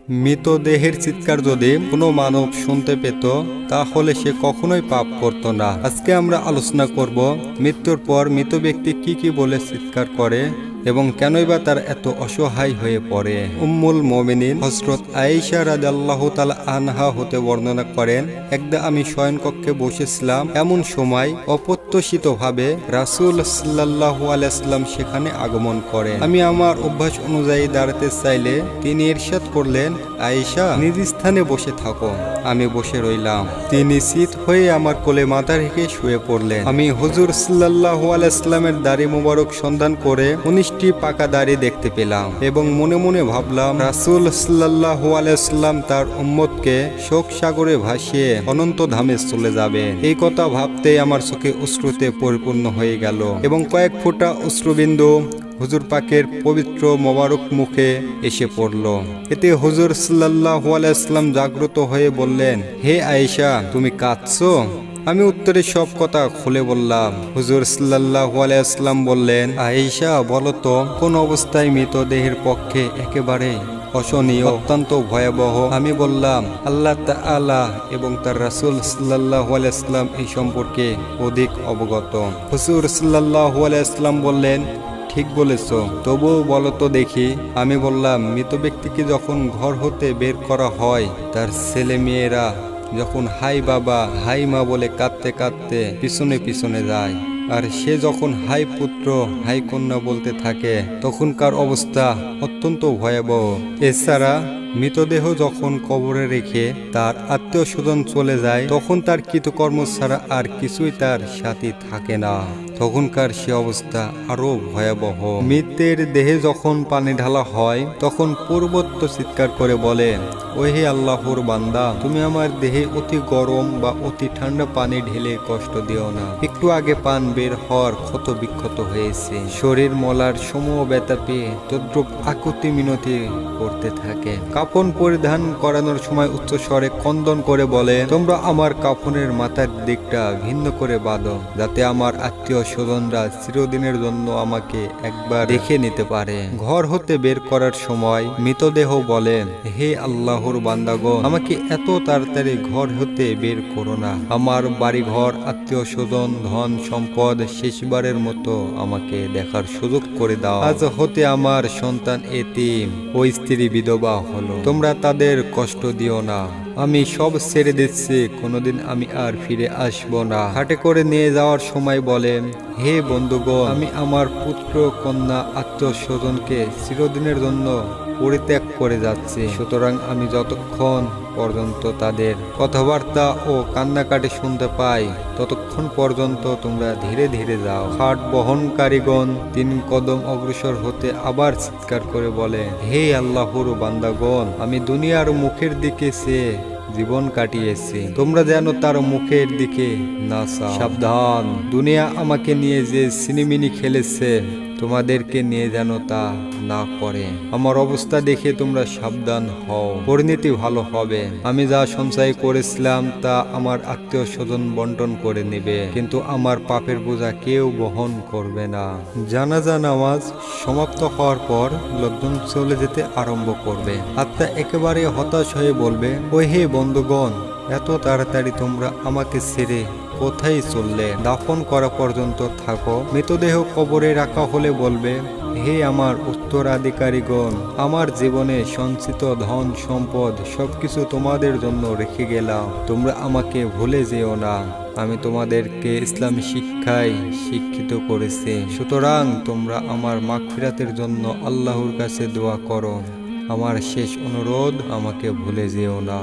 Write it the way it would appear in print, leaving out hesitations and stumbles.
মৃতদেহের চিৎকার যদি কোনো মানব শুনতে পেত তাহলে সে কখনোই পাপ করত না। আজকে আমরা আলোচনা করব মৃত্যুর পর মৃত ব্যক্তি কি বলে চিৎকার করে এবং কেনই বা তার এত অসহায় হয়ে পড়ে। উম্মুল মুমিনিন হযরত আয়েশা রাদিয়াল্লাহু তাআলা আনহা হতে বর্ণনা করেন, একদা আমি শয়নকক্ষে বসেছিলাম, এমন সময় অপ্রত্যাশিতভাবে রাসূল সাল্লাল্লাহু আলাইহি সাল্লাম সেখানে আগমন করেন। আমি আমার অভ্যাস অনুযায়ী দাঁড়াতে চাইলে তিনি ইরশাদ করলেন, আয়েশা নিজ স্থানে বসে থাকো। আমি বসে রইলাম। তিনি চিত হয়ে আমার কোলে মাথা রেখে শুয়ে পড়লেন। আমি হুজুর সাল্লাল্লাহু আলাইহি সাল্লামের দাড়ি মোবারক সন্ধান করে 19টি পাকা দাড়ি দেখতে পেলাম এবং মনে মনে ভাবলাম রাসূল সাল্লাল্লাহু আলাইহি সাল্লাম তার উম্মতকে শোক সাগরে ভাসিয়ে অনন্ত ধামে চলে যাবেন। এই কথা ভাবতেই আমার চোখে অশ্রুতে পরিপূর্ণ হয়ে গেল এবং কয়েক ফোঁটা অশ্রুবিন্দু হুজুর পাকের পবিত্র মোবারক মুখে এসে পড়ল। এতে হুজুর সাল্লাল্লাহু আলাইহি সাল্লাম জাগ্রত হয়ে বললেন, হে আয়েশা, তুমি কাঁদছো? আমি উত্তরে সব কথা খুলে বললাম। হুজুর সাল্লাল্লাহু আলাইহি সাল্লাম বললেন, আয়েশা বলো তো, কোন অবস্থায় মৃতদেহের পক্ষে একেবারে অসহনীয়, অত্যন্ত ভয়াবহ? আমি বললাম, আল্লাহ তাআলা এবং তার রাসূল সাল্লাল্লাহু আলাইহি সাল্লাম এই সম্পর্কে অধিক অবগত। হুজুর সাল্লাল্লাহু আলাইহি সাল্লাম বললেন, ঠিক বলেছ, তবুও বলো তো দেখি। আমি বললাম, মৃত ব্যক্তিকে যখন ঘর হতে বের করা হয়, তার ছেলে মেয়েরা যখন হাই বাবা হাই মা বলে কাঁদতে কাঁদতে পিছনে পিছনে যায়, আর সে যখন হাই পুত্র হাই কন্যা বলতে থাকে, তখনকার অবস্থা অত্যন্ত ভয়াবহ। এছাড়া মৃতদেহ যখন কবরে রেখে তার আত্মীয় স্বজন চলে যায়, তখন তার কৃতকর্ম ছাড়া আর কিছুই তার সাথে থাকে না। তখনকার সে অবস্থা আরো ভয়াবহ। মৃতের দেহে যখন পানি ঢালা হয়, তখন পূর্বত্ব চিৎকার করে বলে, ওহে আল্লাহর বান্দা, তুমি আমার দেহে অতি গরম বা অতি ঠান্ডা পানি ঢেলে কষ্ট দিও না। একটু আগে পান বের হওয়ার ক্ষত বিক্ষত হয়েছে। শরীর মলার সমূহ ব্যথা পেয়ে তদ্রুপ আকুতি মিনতি করতে থাকে। কাফন পরিধান করানোর সময় উচ্চ স্বরে ক্রন্দন করে বলে, তোমরা আমার কাফনের মাথার দিকটা ভিন্ন করে বাঁধো, যাতে আমার আত্মীয় স্বজনরা চিরদিনের জন্য আমাকে একবার দেখে নিতে পারে। ঘর হতে বের করার সময় মৃতদেহ বলে, হে আল্লাহর বান্দাগণ, আমাকে এত তাড়াতাড়ি ঘর হতে বের করো না। আমার বাড়ি ঘর, আত্মীয় স্বজন, ধন সম্পদ শেষবারের মতো আমাকে দেখার সুযোগ করে দাও। আজ হতে আমার সন্তান এতিম ও স্ত্রী বিধবা হলো, তোমরা তাদের কষ্ট দিও না। আমি সব ছেড়ে দিচ্ছি, কোনোদিন আমি আর ফিরে আসবো না। হাটে করে নিয়ে যাওয়ার সময় বলে, হে বন্ধুগণ, আমি আমার পুত্র কন্যা আত্মীয় স্বজনকে চিরদিনের জন্য পরিত্যাগ করে যাচ্ছি, সুতরাং আমি যতক্ষণ পর্যন্ত তাদের কথাবার্তা ও কান্নাকাটি শুনতে পাই, ততক্ষণ পর্যন্ত তোমরা ধীরে ধীরে যাও। খাট বহনকারীগণ 3 কদম অগ্রসর হতে আবার চিৎকার করে বলে, হে আল্লাহর বান্দাগণ, আমি দুনিয়ার মুখের দিকে চেয়ে জীবন কাটিয়েছি, তোমরা যেন তার মুখের দিকে না চাও। সাবধান, দুনিয়া আমাকে নিয়ে যে সিনেমিনি খেলেছে, তোমাদেরকে নিয়ে যেন তা না করে। আমার অবস্থা দেখে তোমরা সাবধান হও, পরিণতি ভালো হবে। আমি যা সঞ্চয় করেছিলাম তা আমার আত্মীয় স্বজন বন্টন করে নেবে, কিন্তু আমার পাপের বোঝা কেউ বহন করবে না। জানাজা নামাজ সমাপ্ত হওয়ার পর লোকজন চলে যেতে আরম্ভ করবে। আত্মা একেবারে হতাশ হয়ে বলবে, ও হে বন্ধুগণ, এত তাড়াতাড়ি তোমরা আমাকে ছেড়ে কোথায় চললে? দাফন করা পর্যন্ত থাকো। মৃতদেহ কবরে রাখা হলে বলবে, হে আমার উত্তরাধিকারীগণ, আমার জীবনে সঞ্চিত ধন সম্পদ সবকিছু তোমাদের জন্য রেখে গেলাম, তোমরা আমাকে ভুলে যেও না। আমি তোমাদেরকে ইসলামী শিক্ষায় শিক্ষিত করেছি, সুতরাং তোমরা আমার মাগফিরাতের জন্য আল্লাহর কাছে দোয়া করো। আমার শেষ অনুরোধ, আমাকে ভুলে যেও না।